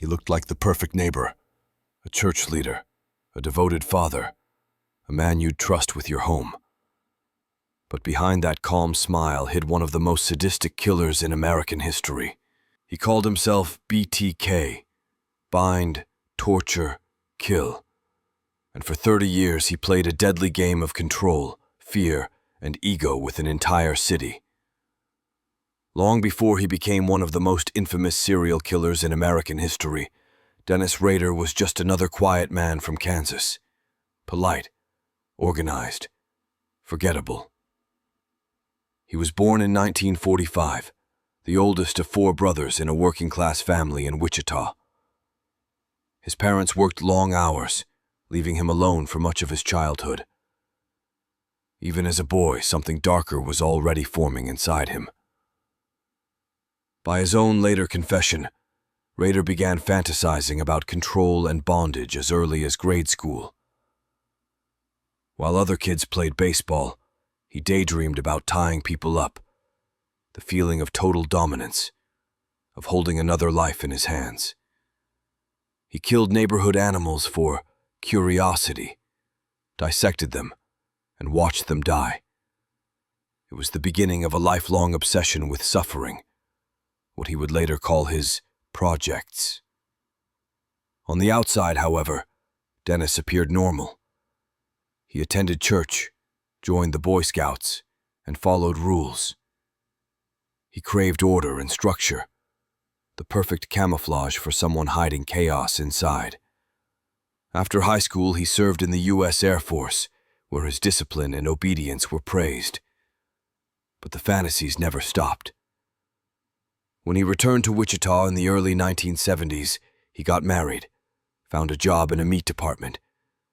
He looked like the perfect neighbor, a church leader, a devoted father, a man you'd trust with your home. But behind that calm smile hid one of the most sadistic killers in American history. He called himself BTK, bind, torture, kill. And for 30 years he played a deadly game of control, fear, and ego with an entire city. Long before he became one of the most infamous serial killers in American history, Dennis Rader was just another quiet man from Kansas. Polite, organized, forgettable. He was born in 1945, the oldest of 4 brothers in a working-class family in Wichita. His parents worked long hours, leaving him alone for much of his childhood. Even as a boy, something darker was already forming inside him. By his own later confession, Rader began fantasizing about control and bondage as early as grade school. While other kids played baseball, he daydreamed about tying people up, the feeling of total dominance, of holding another life in his hands. He killed neighborhood animals for curiosity, dissected them, and watched them die. It was the beginning of a lifelong obsession with suffering, what he would later call his projects. On the outside, however, Dennis appeared normal. He attended church, joined the Boy Scouts, and followed rules. He craved order and structure, the perfect camouflage for someone hiding chaos inside. After high school, he served in the U.S. Air Force, where his discipline and obedience were praised. But the fantasies never stopped. When he returned to Wichita in the early 1970s, he got married, found a job in a meat department,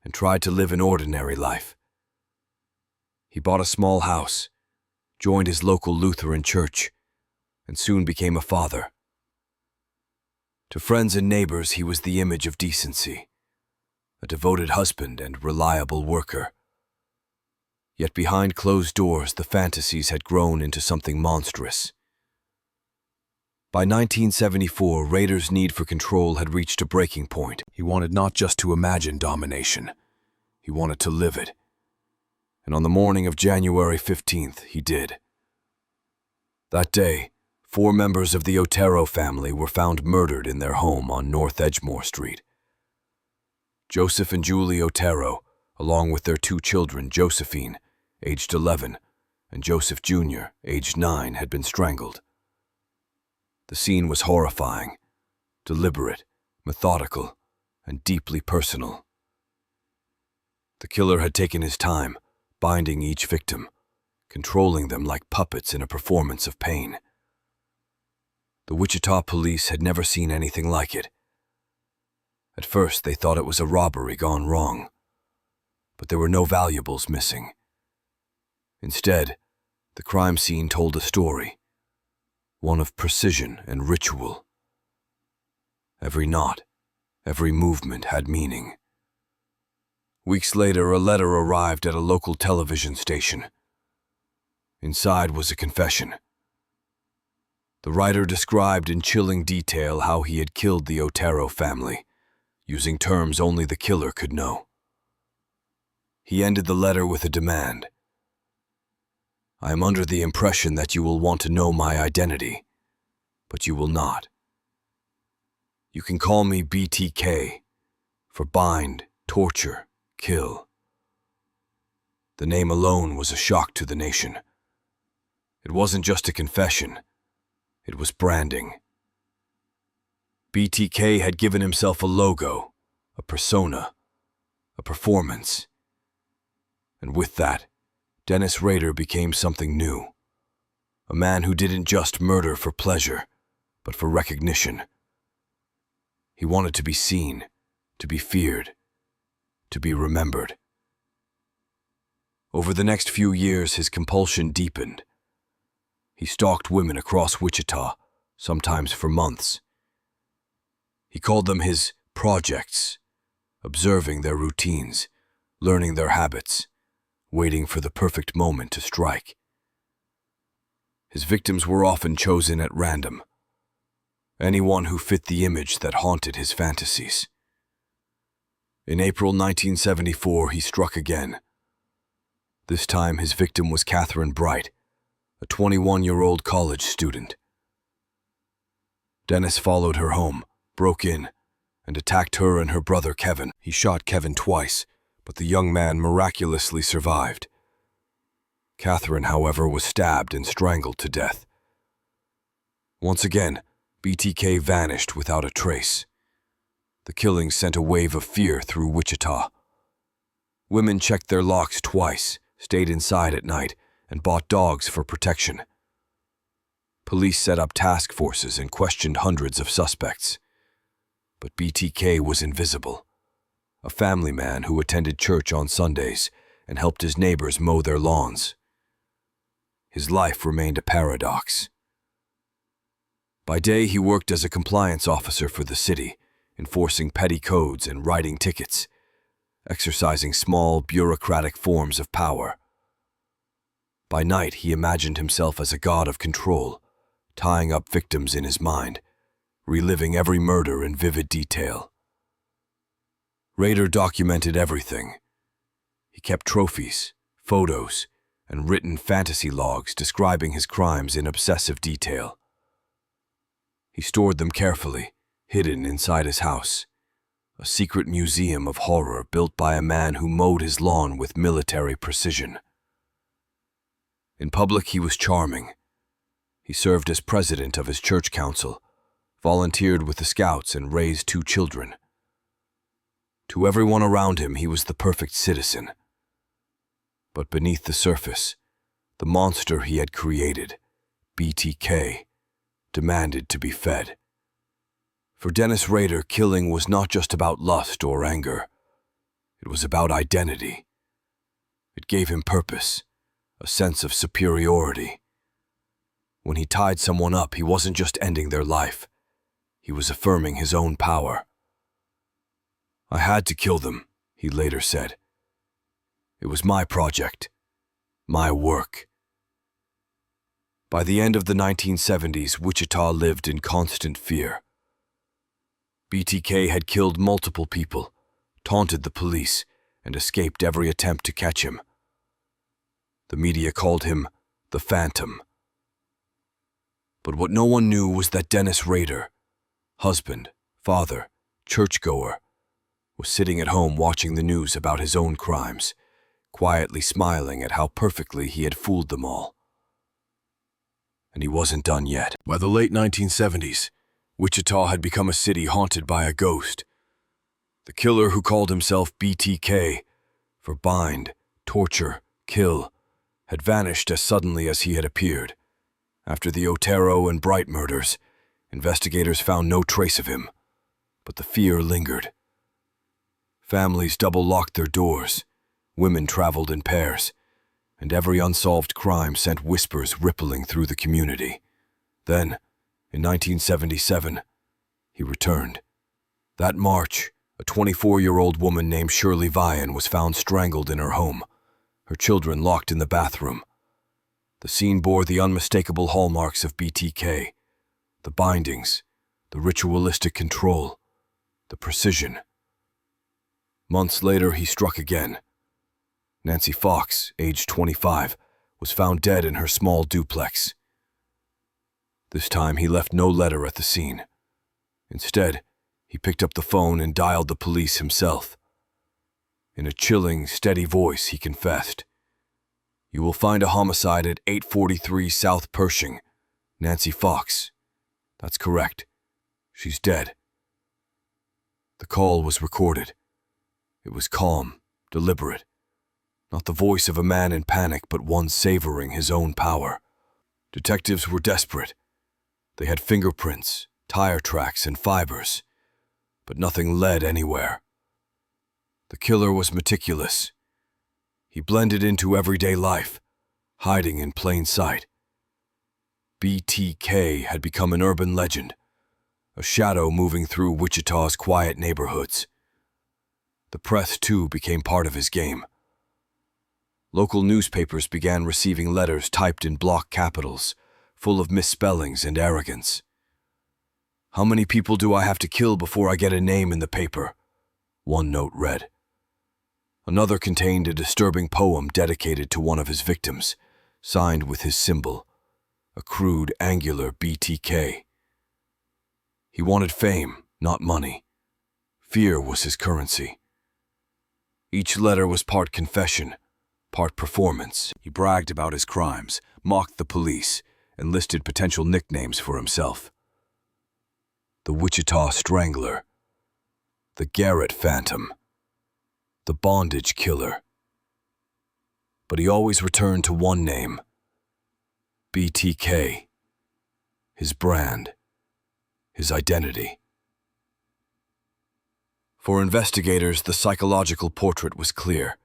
and tried to live an ordinary life. He bought a small house, joined his local Lutheran church, and soon became a father. To friends and neighbors, he was the image of decency, a devoted husband and reliable worker. Yet behind closed doors, the fantasies had grown into something monstrous. By 1974, Rader's need for control had reached a breaking point. He wanted not just to imagine domination, he wanted to live it. And on the morning of January 15th, he did. That day, 4 members of the Otero family were found murdered in their home on North Edgemore Street. Joseph and Julie Otero, along with their 2 children, Josephine, aged 11, and Joseph Jr., aged 9, had been strangled. The scene was horrifying, deliberate, methodical, and deeply personal. The killer had taken his time, binding each victim, controlling them like puppets in a performance of pain. The Wichita police had never seen anything like it. At first, they thought it was a robbery gone wrong, but there were no valuables missing. Instead, the crime scene told a story, one of precision and ritual. Every knot, every movement had meaning. Weeks later, a letter arrived at a local television station. Inside was a confession. The writer described in chilling detail how he had killed the Otero family, using terms only the killer could know. He ended the letter with a demand. I am under the impression that you will want to know my identity, but you will not. You can call me BTK, for bind, torture, kill. The name alone was a shock to the nation. It wasn't just a confession, it was branding. BTK had given himself a logo, a persona, a performance. And with that, Dennis Rader became something new. A man who didn't just murder for pleasure, but for recognition. He wanted to be seen, to be feared, to be remembered. Over the next few years, his compulsion deepened. He stalked women across Wichita, sometimes for months. He called them his projects, observing their routines, learning their habits, waiting for the perfect moment to strike. His victims were often chosen at random. anyone who fit the image that haunted his fantasies. In April 1974, he struck again. This time, his victim was Catherine Bright, a 21-year-old college student. Dennis followed her home, broke in, and attacked her and her brother Kevin. He shot Kevin twice, but the young man miraculously survived. Catherine, however, was stabbed and strangled to death. Once again, BTK vanished without a trace. The killing sent a wave of fear through Wichita. Women checked their locks twice, stayed inside at night, and bought dogs for protection. Police set up task forces and questioned hundreds of suspects. But BTK was invisible, a family man who attended church on Sundays and helped his neighbors mow their lawns. His life remained a paradox. By day, he worked as a compliance officer for the city, enforcing petty codes and writing tickets, exercising small, bureaucratic forms of power. By night, he imagined himself as a god of control, tying up victims in his mind, reliving every murder in vivid detail. Rader documented everything. He kept trophies, photos, and written fantasy logs describing his crimes in obsessive detail. He stored them carefully, hidden inside his house, a secret museum of horror built by a man who mowed his lawn with military precision. In public, he was charming. He served as president of his church council, volunteered with the Scouts, and raised 2 children. To everyone around him, he was the perfect citizen. But beneath the surface, the monster he had created, BTK, demanded to be fed. For Dennis Rader, killing was not just about lust or anger. It was about identity. It gave him purpose, a sense of superiority. When he tied someone up, he wasn't just ending their life. He was affirming his own power. "I had to kill them," he later said. "It was my project, my work." By the end of the 1970s, Wichita lived in constant fear. BTK had killed multiple people, taunted the police, and escaped every attempt to catch him. The media called him the Phantom. But what no one knew was that Dennis Rader, husband, father, churchgoer, was sitting at home watching the news about his own crimes, quietly smiling at how perfectly he had fooled them all. And he wasn't done yet. By the late 1970s, Wichita had become a city haunted by a ghost. The killer, who called himself BTK, for bind, torture, kill, had vanished as suddenly as he had appeared. After the Otero and Bright murders, investigators found no trace of him, but the fear lingered. Families double-locked their doors, women traveled in pairs, and every unsolved crime sent whispers rippling through the community. Then, in 1977, he returned. That March, a 24-year-old woman named Shirley Vian was found strangled in her home, her children locked in the bathroom. The scene bore the unmistakable hallmarks of BTK, the bindings, the ritualistic control, the precision. Months later, he struck again. Nancy Fox, aged 25, was found dead in her small duplex. This time, he left no letter at the scene. Instead, he picked up the phone and dialed the police himself. In a chilling, steady voice, he confessed, "You will find a homicide at 843 South Pershing. Nancy Fox. That's correct. She's dead." The call was recorded. It was calm, deliberate. Not the voice of a man in panic, but one savoring his own power. Detectives were desperate. They had fingerprints, tire tracks, and fibers, but nothing led anywhere. The killer was meticulous. He blended into everyday life, hiding in plain sight. BTK had become an urban legend, a shadow moving through Wichita's quiet neighborhoods. The press, too, became part of his game. Local newspapers began receiving letters typed in block capitals, full of misspellings and arrogance. "How many people do I have to kill before I get a name in the paper?" one note read. Another contained a disturbing poem dedicated to one of his victims, signed with his symbol, a crude, angular BTK. He wanted fame, not money. Fear was his currency. Each letter was part confession, part performance. He bragged about his crimes, mocked the police, and listed potential nicknames for himself. The Wichita Strangler, the Garrett Phantom, the Bondage Killer. But he always returned to one name: BTK, his brand, his identity. For investigators, the psychological portrait was clear.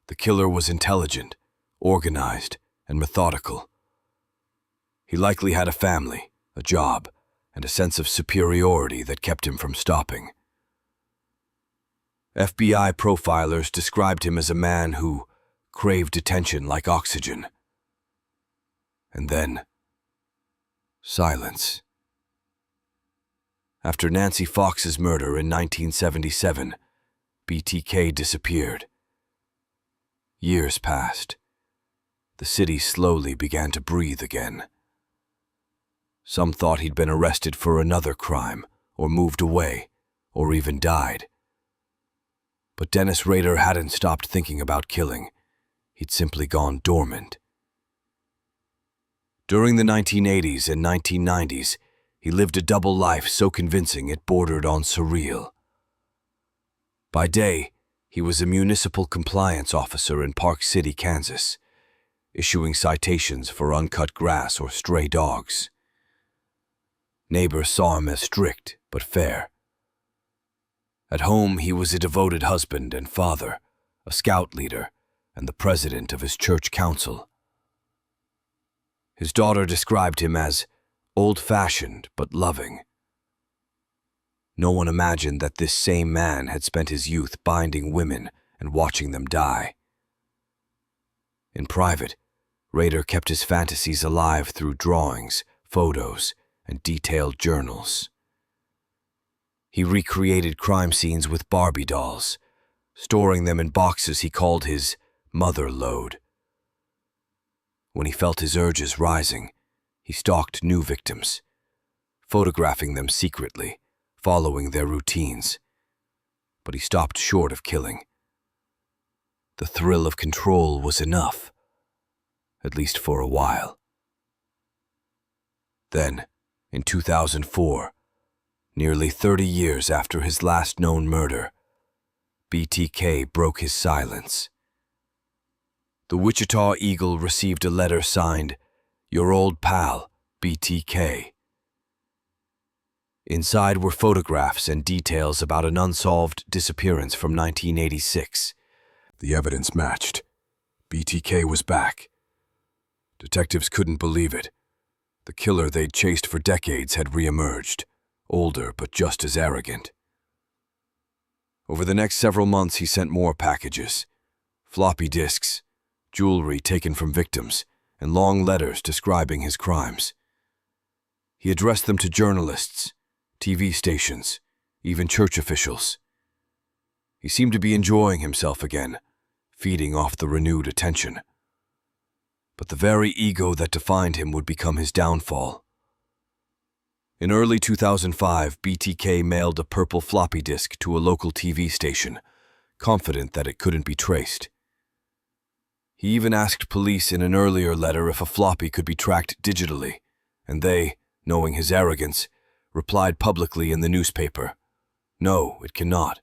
The killer was intelligent, organized, and methodical. He likely had a family, a job, and a sense of superiority that kept him from stopping. FBI profilers described him as a man who craved attention like oxygen. And then, silence. After Nancy Fox's murder in 1977, BTK disappeared. Years passed. The city slowly began to breathe again. Some thought he'd been arrested for another crime, or moved away, or even died. But Dennis Rader hadn't stopped thinking about killing. He'd simply gone dormant. During the 1980s and 1990s, he lived a double life so convincing it bordered on surreal. By day, he was a municipal compliance officer in Park City, Kansas, issuing citations for uncut grass or stray dogs. Neighbors saw him as strict but fair. At home, he was a devoted husband and father, a scout leader, and the president of his church council. His daughter described him as old-fashioned but loving. No one imagined that this same man had spent his youth binding women and watching them die. In private, Rader kept his fantasies alive through drawings, photos, and detailed journals. He recreated crime scenes with Barbie dolls, storing them in boxes he called his mother lode. When he felt his urges rising, he stalked new victims, photographing them secretly, following their routines. But he stopped short of killing. The thrill of control was enough, at least for a while. Then, in 2004, nearly 30 years after his last known murder, BTK broke his silence. The Wichita Eagle received a letter signed, "Your old pal, BTK." Inside were photographs and details about an unsolved disappearance from 1986. The evidence matched. BTK was back. Detectives couldn't believe it. The killer they'd chased for decades had reemerged, older but just as arrogant. Over the next several months, he sent more packages: floppy disks, jewelry taken from victims, and long letters describing his crimes. He addressed them to journalists, TV stations, even church officials. He seemed to be enjoying himself again, feeding off the renewed attention. But the very ego that defined him would become his downfall. In early 2005, BTK mailed a purple floppy disk to a local TV station, confident that it couldn't be traced. He even asked police in an earlier letter if a floppy could be tracked digitally, and they, knowing his arrogance, replied publicly in the newspaper, "No, it cannot."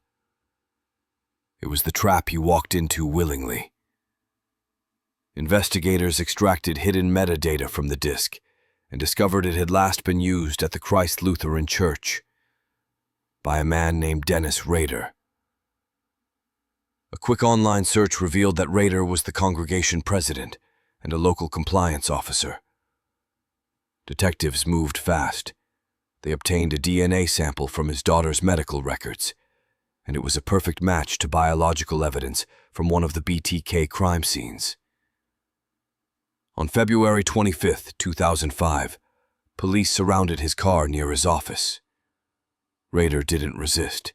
It was the trap he walked into willingly. Investigators extracted hidden metadata from the disk and discovered it had last been used at the Christ Lutheran Church by a man named Dennis Rader. A quick online search revealed that Rader was the congregation president and a local compliance officer. Detectives moved fast. They obtained a DNA sample from his daughter's medical records, and it was a perfect match to biological evidence from one of the BTK crime scenes. On February 25, 2005, Police surrounded his car near his office. Rader didn't resist.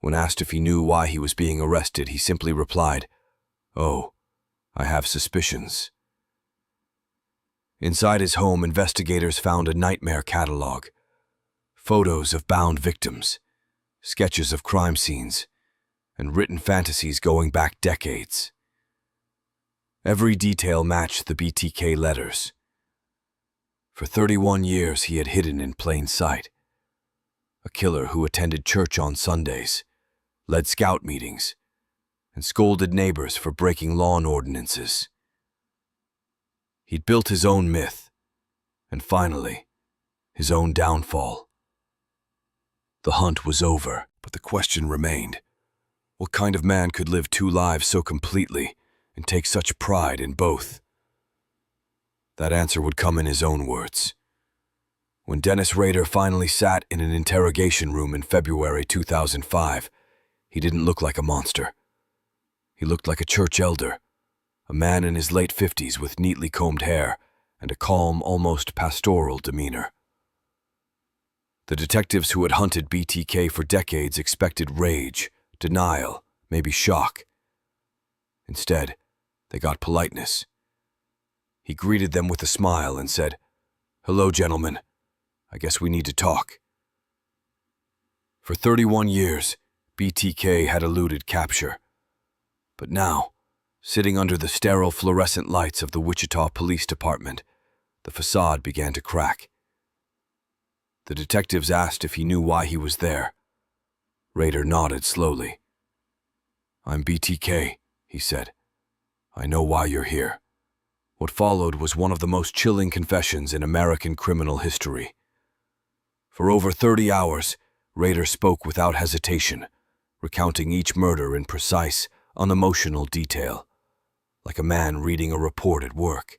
When asked if he knew why he was being arrested, he simply replied, "Oh, I have suspicions." Inside his home, investigators found a nightmare catalog. Photos of bound victims, sketches of crime scenes, and written fantasies going back decades. Every detail matched the BTK letters. For 31 years, he had hidden in plain sight. A killer who attended church on Sundays, led scout meetings, and scolded neighbors for breaking lawn ordinances. He'd built his own myth, and finally, his own downfall. The hunt was over, but the question remained. What kind of man could live two lives so completely and take such pride in both? That answer would come in his own words. When Dennis Rader finally sat in an interrogation room in February 2005, he didn't look like a monster. He looked like a church elder, a man in his late 50s with neatly combed hair and a calm, almost pastoral demeanor. The detectives who had hunted BTK for decades expected rage, denial, maybe shock. Instead, they got politeness. He greeted them with a smile and said, "Hello, gentlemen. I guess we need to talk." For 31 years, BTK had eluded capture. But now, sitting under the sterile fluorescent lights of the Wichita Police Department, the facade began to crack. The detectives asked if he knew why he was there. Rader nodded slowly. "I'm BTK," he said. "I know why you're here." What followed was one of the most chilling confessions in American criminal history. For over 30 hours, Rader spoke without hesitation, recounting each murder in precise, unemotional detail, like a man reading a report at work.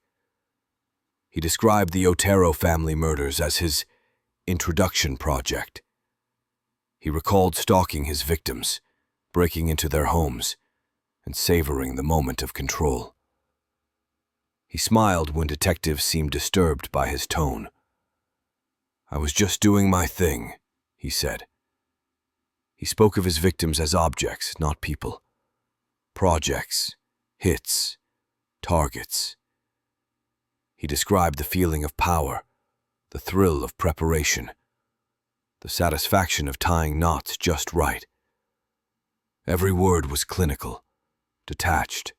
He described the Otero family murders as his introduction project. He recalled stalking his victims, breaking into their homes, and savoring the moment of control. He smiled when detectives seemed disturbed by his tone. "I was just doing my thing," he said. He spoke of his victims as objects, not people. Projects, hits, targets. He described the feeling of power, the thrill of preparation, the satisfaction of tying knots just right. Every word was clinical, detached,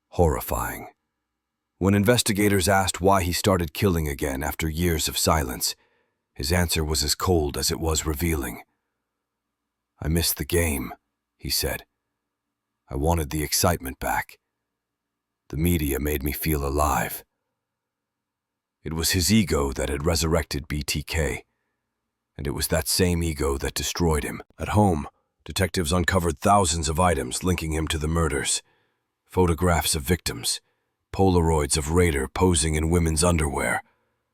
horrifying. When investigators asked why he started killing again after years of silence, his answer was as cold as it was revealing. "I missed the game," he said. "I wanted the excitement back. The media made me feel alive." It was his ego that had resurrected BTK, and it was that same ego that destroyed him. At home, detectives uncovered thousands of items linking him to the murders. Photographs of victims, Polaroids of Rader posing in women's underwear,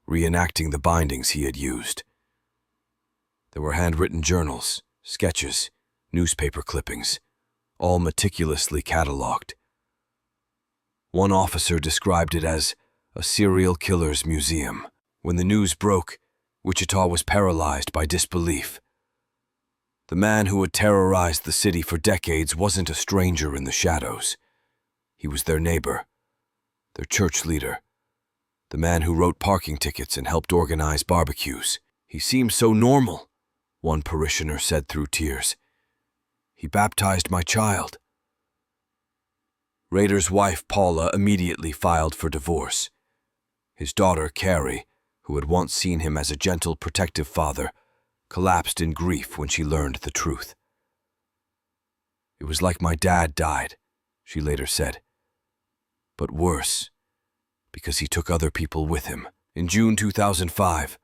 reenacting the bindings he had used. There were handwritten journals, sketches, newspaper clippings, all meticulously catalogued. One officer described it as a serial killer's museum. When the news broke, Wichita was paralyzed by disbelief. The man who had terrorized the city for decades wasn't a stranger in the shadows. He was their neighbor, their church leader, the man who wrote parking tickets and helped organize barbecues. "He seemed so normal," one parishioner said through tears. "He baptized my child." Rader's wife, Paula, immediately filed for divorce. His daughter, Carrie, who had once seen him as a gentle, protective father, collapsed in grief when she learned the truth. "It was like my dad died," she later said. "But worse, because he took other people with him." In June 2005,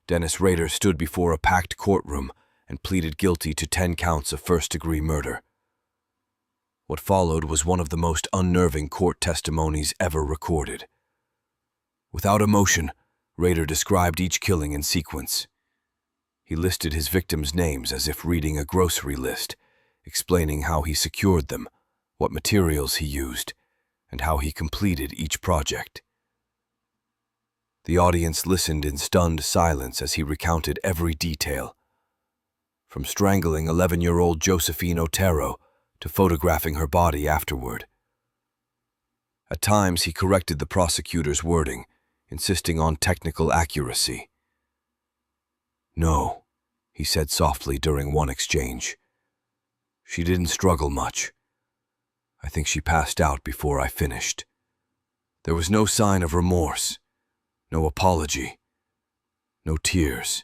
Dennis Rader stood before a packed courtroom and pleaded guilty to 10 counts of first-degree murder. What followed was one of the most unnerving court testimonies ever recorded. Without emotion, Rader described each killing in sequence. He listed his victims' names as if reading a grocery list, explaining how he secured them, what materials he used, and how he completed each project. The audience listened in stunned silence as he recounted every detail, from strangling 11-year-old Josephine Otero to photographing her body afterward. At times, he corrected the prosecutor's wording, insisting on technical accuracy. "No," he said softly during one exchange. "She didn't struggle much. I think she passed out before I finished." There was no sign of remorse, no apology, no tears.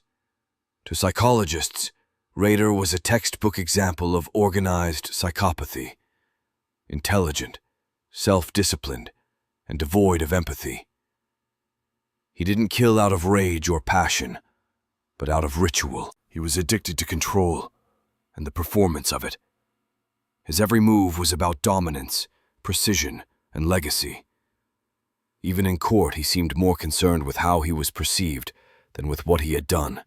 To psychologists, Rader was a textbook example of organized psychopathy, intelligent, self-disciplined, and devoid of empathy. He didn't kill out of rage or passion, but out of ritual. He was addicted to control and the performance of it. His every move was about dominance, precision, and legacy. Even in court, he seemed more concerned with how he was perceived than with what he had done.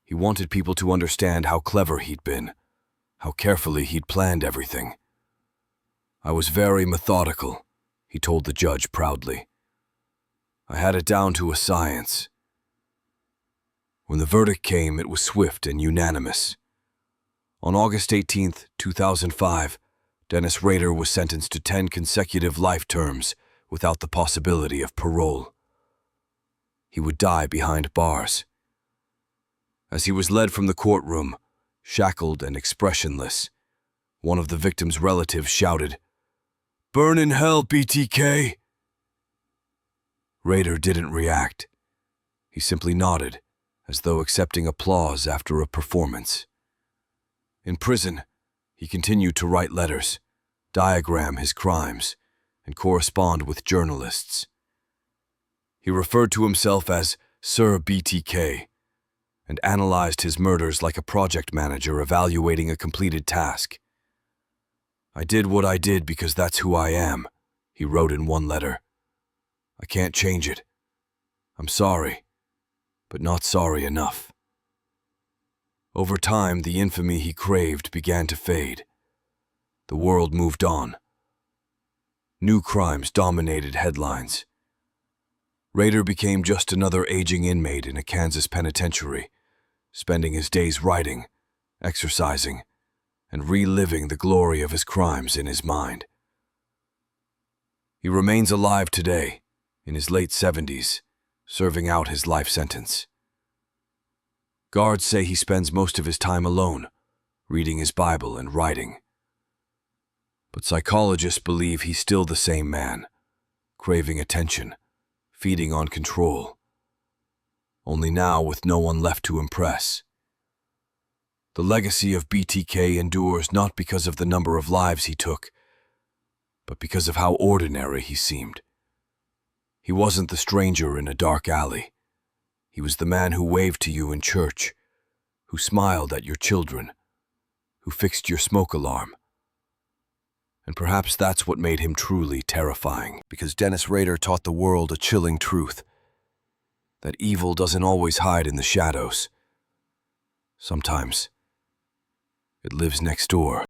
He wanted people to understand how clever he'd been, how carefully he'd planned everything. "I was very methodical," he told the judge proudly. "I had it down to a science." When the verdict came, it was swift and unanimous. On August 18, 2005, Dennis Rader was sentenced to 10 consecutive life terms without the possibility of parole. He would die behind bars. As he was led from the courtroom, shackled and expressionless, one of the victim's relatives shouted, "Burn in hell, BTK!" Rader didn't react. He simply nodded, as though accepting applause after a performance. In prison, he continued to write letters, diagram his crimes, and correspond with journalists. He referred to himself as Sir BTK and analyzed his murders like a project manager evaluating a completed task. "I did what I did because that's who I am," he wrote in one letter. "I can't change it. I'm sorry, but not sorry enough." Over time, the infamy he craved began to fade. The world moved on. New crimes dominated headlines. Rader became just another aging inmate in a Kansas penitentiary, spending his days writing, exercising, and reliving the glory of his crimes in his mind. He remains alive today, in his late 70s, serving out his life sentence. Guards say he spends most of his time alone, reading his Bible and writing. But psychologists believe he's still the same man, craving attention, feeding on control, only now with no one left to impress. The legacy of BTK endures not because of the number of lives he took, but because of how ordinary he seemed. He wasn't the stranger in a dark alley. He was the man who waved to you in church, who smiled at your children, who fixed your smoke alarm. And perhaps that's what made him truly terrifying, because Dennis Rader taught the world a chilling truth, that evil doesn't always hide in the shadows. Sometimes it lives next door.